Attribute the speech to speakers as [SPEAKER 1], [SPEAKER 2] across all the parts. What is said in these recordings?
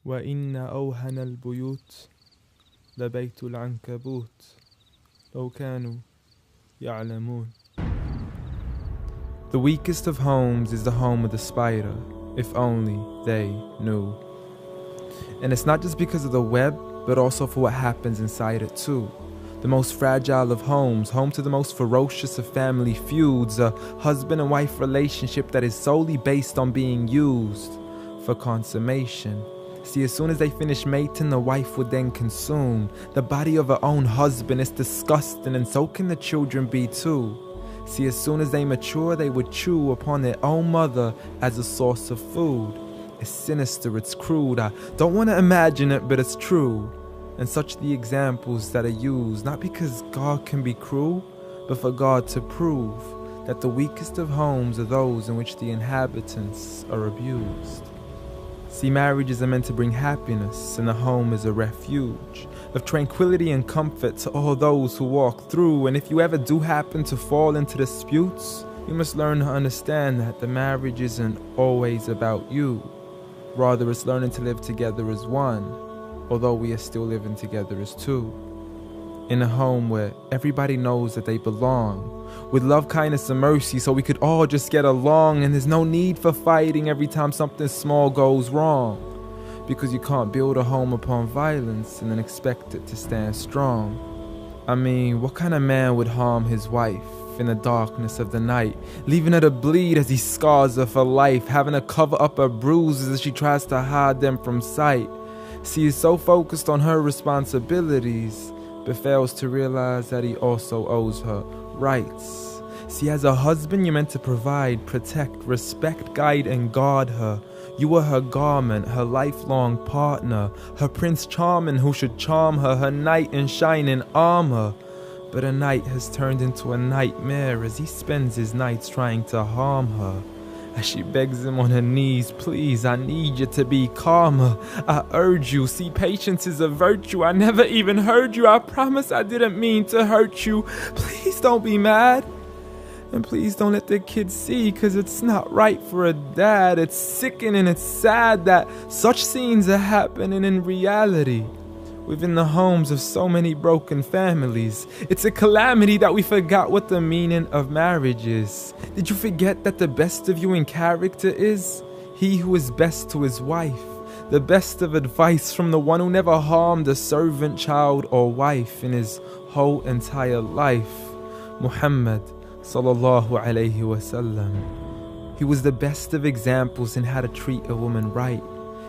[SPEAKER 1] وإن أوهن البيوت لبيت العنكبوت لو كانوا يعلمون. The weakest of homes is the home of the spider, if only they knew. And it's not just because of the web, but also for what happens inside it too. The most fragile of homes, home to the most ferocious of family feuds, a husband and wife relationship that is solely based on being used for consummation. See, as soon as they finish mating, the wife would then consume the body of her own husband. It's disgusting, and so can the children be too. See, as soon as they mature, they would chew upon their own mother as a source of food. It's sinister, it's crude, I don't want to imagine it, but it's true. And such the examples that are used, not because God can be cruel, but for God to prove that the weakest of homes are those in which the inhabitants are abused. See, marriages are meant to bring happiness, and the home is a refuge of tranquility and comfort to all those who walk through. And if you ever do happen to fall into disputes, you must learn to understand that the marriage isn't always about you. Rather, it's learning to live together as one, although we are still living together as two. In a home where everybody knows that they belong, with love, kindness, and mercy, so we could all just get along, and there's no need for fighting every time something small goes wrong. Because you can't build a home upon violence and then expect it to stand strong. I mean, what kind of man would harm his wife in the darkness of the night, leaving her to bleed as he scars her for life, having to cover up her bruises as she tries to hide them from sight? See, he's so focused on her responsibilities, but fails to realize that he also owes her rights. See, as a husband, you're meant to provide, protect, respect, guide, and guard her. You are her garment, her lifelong partner, her Prince Charming who should charm her, her knight in shining armor. But a night has turned into a nightmare as he spends his nights trying to harm her. As she begs him on her knees, please, I need you to be calmer. I urge you, see, patience is a virtue. I never even heard you. I promise I didn't mean to hurt you. Please don't be mad. And please don't let the kids see, cause it's not right for a dad. It's sickening, it's sad that such scenes are happening in reality within the homes of so many broken families. It's a calamity that we forgot what the meaning of marriage is. Did you forget that the best of you in character is he who is best to his wife? The best of advice from the one who never harmed a servant, child, or wife in his whole entire life. Muhammad sallallahu alayhi wasallam. He was the best of examples in how to treat a woman right.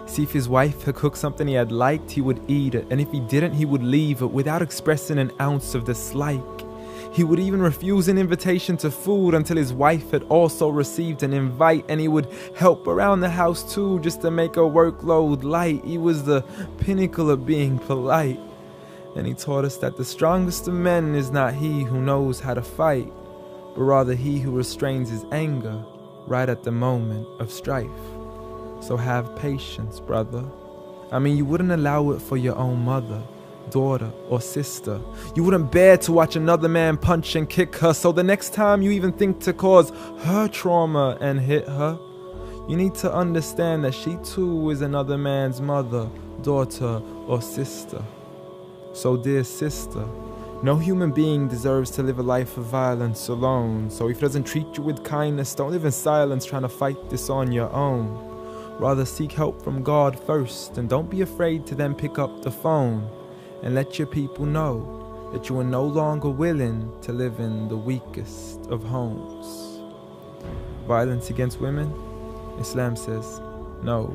[SPEAKER 1] See, if his wife had cooked something he had liked, he would eat it, and if he didn't, he would leave it without expressing an ounce of dislike. He would even refuse an invitation to food until his wife had also received an invite, and he would help around the house too, just to make her workload light. He was the pinnacle of being polite. And he taught us that the strongest of men is not he who knows how to fight, but rather he who restrains his anger right at the moment of strife. So have patience, brother. I mean, you wouldn't allow it for your own mother, daughter, or sister. You wouldn't bear to watch another man punch and kick her, so the next time you even think to cause her trauma and hit her, you need to understand that she too is another man's mother, daughter, or sister. So dear sister, no human being deserves to live a life of violence alone. So if he doesn't treat you with kindness, don't live in silence trying to fight this on your own. Rather seek help from God first, and don't be afraid to then pick up the phone and let your people know that you are no longer willing to live in the weakest of homes. Violence against women? Islam says no.